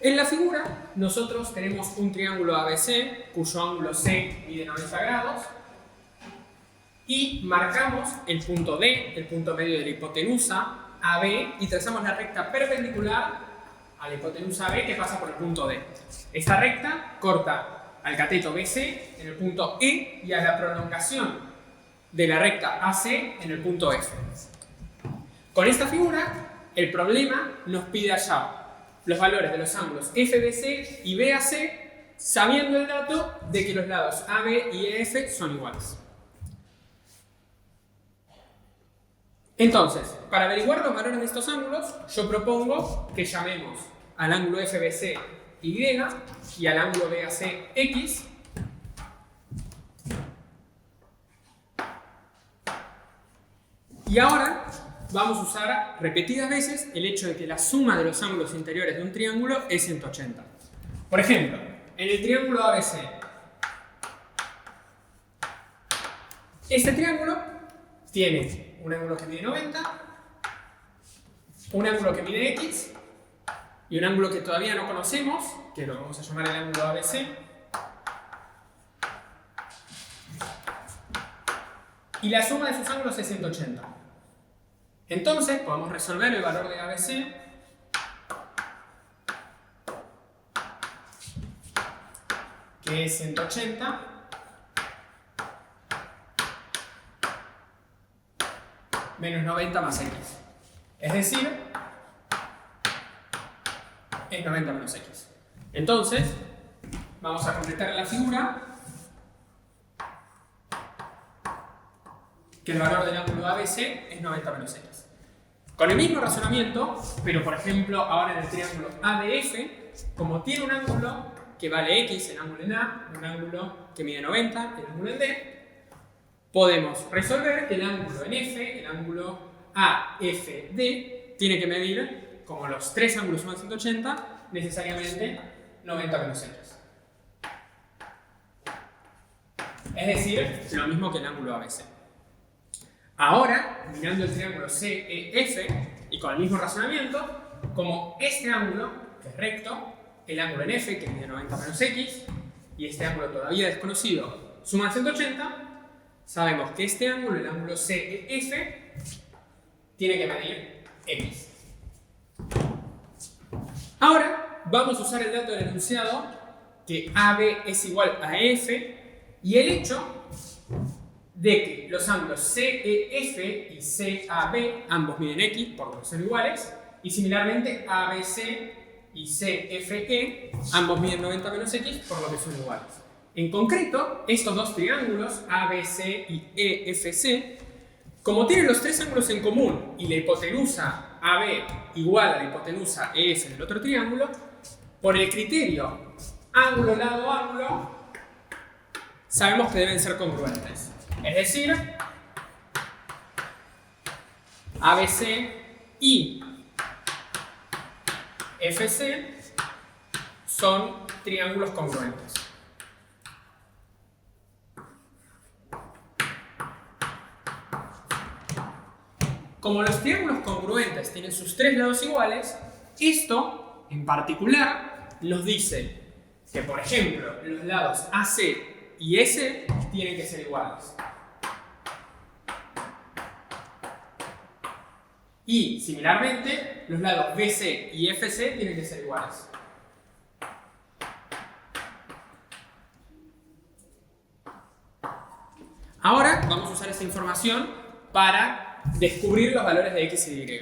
En la figura, nosotros tenemos un triángulo ABC, cuyo ángulo C mide 90 grados, y marcamos el punto D, el punto medio de la hipotenusa AB, y trazamos la recta perpendicular a la hipotenusa AB que pasa por el punto D. Esta recta corta al cateto BC en el punto E y a la prolongación de la recta AC en el punto F. Con esta figura, el problema nos pide hallar los valores de los ángulos FBC y BAC, sabiendo el dato de que los lados AB y EF son iguales. Entonces, para averiguar los valores de estos ángulos, yo propongo que llamemos al ángulo FBC Y y al ángulo BAC X. Y ahora vamos a usar repetidas veces el hecho de que la suma de los ángulos interiores de un triángulo es 180. Por ejemplo, en el triángulo ABC, este triángulo tiene un ángulo que mide 90, un ángulo que mide X y un ángulo que todavía no conocemos, que lo vamos a llamar el ángulo ABC. Y la suma de sus ángulos es 180. Entonces, podemos resolver el valor de ABC que es 180 menos 90 más X. Es decir, es 90 menos X. Entonces, vamos a completar la figura que el valor del ángulo ABC es 90 menos X. Con el mismo razonamiento, pero por ejemplo ahora en el triángulo ADF, como tiene un ángulo que vale X, el ángulo en A, un ángulo que mide 90, el ángulo en D, podemos resolver que el ángulo en F, el ángulo AFD, tiene que medir, como los tres ángulos suman 180, necesariamente 90 menos X. Es decir, lo mismo que el ángulo ABC. Ahora, mirando el triángulo CEF y con el mismo razonamiento, como este ángulo, que es recto, el ángulo en F, que mide 90 menos X, y este ángulo todavía desconocido, suman 180, sabemos que este ángulo, el ángulo CEF, tiene que medir X. Ahora, vamos a usar el dato del enunciado, que AB es igual a EF, y el hecho de que los ángulos CEF y CAB ambos miden X, por lo que son iguales, y similarmente ABC y CFE ambos miden 90 menos X, por lo que son iguales. En concreto, estos dos triángulos, ABC y EFC, como tienen los tres ángulos en común y la hipotenusa AB igual a la hipotenusa EF del otro triángulo, por el criterio ángulo, lado, ángulo, sabemos que deben ser congruentes. Es decir, ABC y FC son triángulos congruentes. Como los triángulos congruentes tienen sus tres lados iguales, esto en particular nos dice que, por ejemplo, los lados AC y S tienen que ser iguales. Y, similarmente, los lados BC y FC tienen que ser iguales. Ahora vamos a usar esta información para descubrir los valores de X y Y.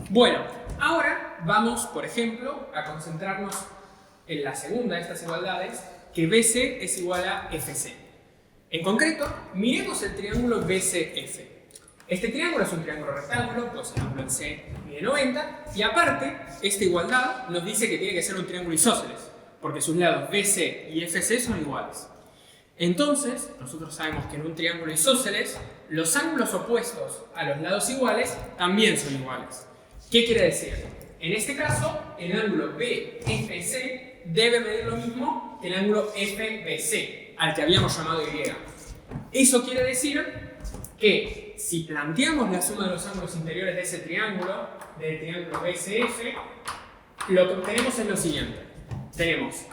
Bueno, ahora vamos, por ejemplo, a concentrarnos en la segunda de estas igualdades, que BC es igual a FC. En concreto, miremos el triángulo BCF. Este triángulo es un triángulo rectángulo, pues el ángulo en C mide 90, y aparte, esta igualdad nos dice que tiene que ser un triángulo isósceles, porque sus lados BC y FC son iguales. Entonces, nosotros sabemos que en un triángulo isósceles, los ángulos opuestos a los lados iguales también son iguales. ¿Qué quiere decir? En este caso, el ángulo BFC debe medir lo mismo que el ángulo FBC, al que habíamos llamado Y. Eso quiere decir que si planteamos la suma de los ángulos interiores de ese triángulo, del triángulo BCF, lo que obtenemos es lo siguiente. Tenemos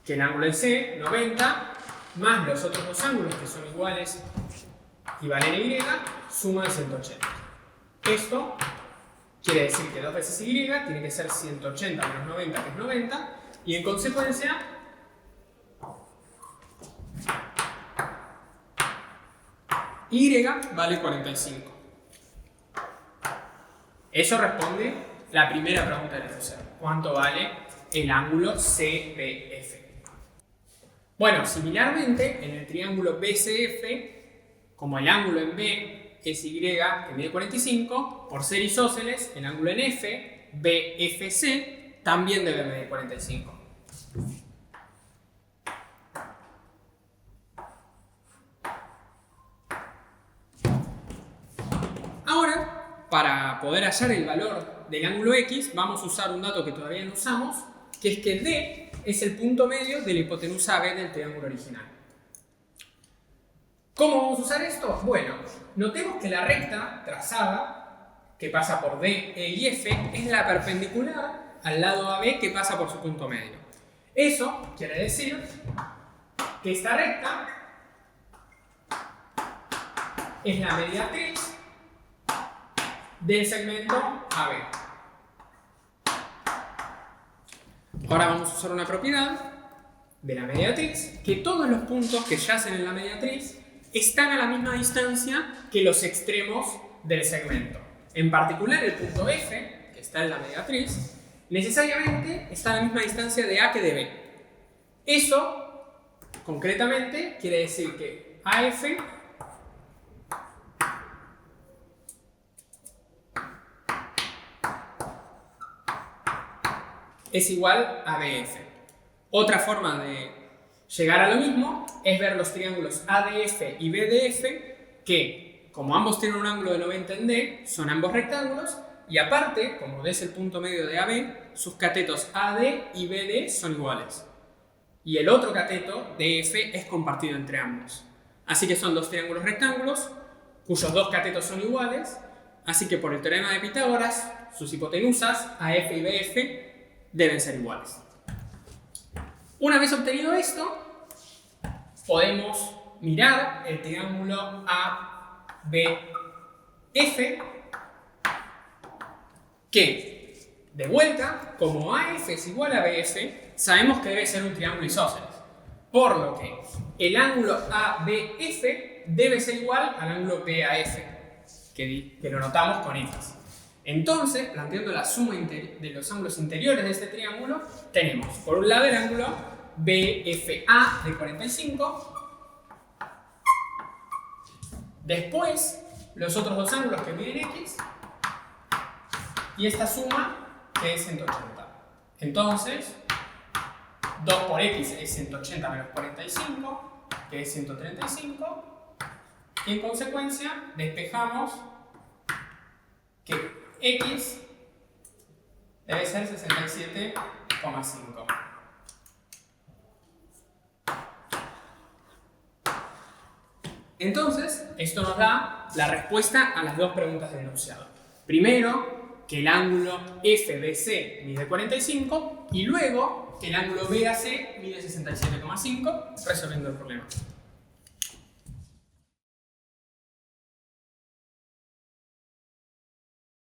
que el ángulo en C, 90, más los otros dos ángulos que son iguales y valen Y, suman 180. Esto quiere decir que 2 veces Y tiene que ser 180 menos 90, que es 90, y en consecuencia Y vale 45. Eso responde la primera pregunta del enunciado. ¿Cuánto vale el ángulo CBF? Bueno, similarmente, en el triángulo BCF, como el ángulo en B es Y, que mide 45, por ser isósceles, el ángulo en F, BFC, también debe medir 45. Ahora, para poder hallar el valor del ángulo X, vamos a usar un dato que todavía no usamos, que es que D es el punto medio de la hipotenusa AB del triángulo original. ¿Cómo vamos a usar esto? Bueno, notemos que la recta trazada, que pasa por D, E y F, es la perpendicular al lado AB que pasa por su punto medio. Eso quiere decir que esta recta es la mediatriz del segmento AB. Ahora vamos a usar una propiedad de la mediatriz, que todos los puntos que yacen en la mediatriz están a la misma distancia que los extremos del segmento. En particular, el punto F, que está en la mediatriz, necesariamente está a la misma distancia de A que de B. Eso, concretamente, quiere decir que AF es igual a BF. Otra forma de llegar a lo mismo es ver los triángulos ADF y BDF, que, como ambos tienen un ángulo de 90 en D, son ambos rectángulos, y aparte, como D es el punto medio de AB, sus catetos AD y BD son iguales. Y el otro cateto, DF, es compartido entre ambos. Así que son dos triángulos rectángulos, cuyos dos catetos son iguales, así que por el teorema de Pitágoras, sus hipotenusas, AF y BF, deben ser iguales. Una vez obtenido esto, podemos mirar el triángulo ABF, que, de vuelta, como AF es igual a BF, sabemos que debe ser un triángulo isósceles. Por lo que el ángulo ABF debe ser igual al ángulo BAF, que lo notamos con X. Entonces, planteando la suma de los ángulos interiores de este triángulo, tenemos por un lado el ángulo BFA de 45, después los otros dos ángulos que miden X, y esta suma que es 180. Entonces, 2 por X es 180 menos 45, que es 135, y en consecuencia despejamos que X debe ser 67,5. Entonces, esto nos da la respuesta a las dos preguntas del enunciado. Primero, que el ángulo FBC mide 45 y luego que el ángulo BAC mide 67,5, resolviendo el problema.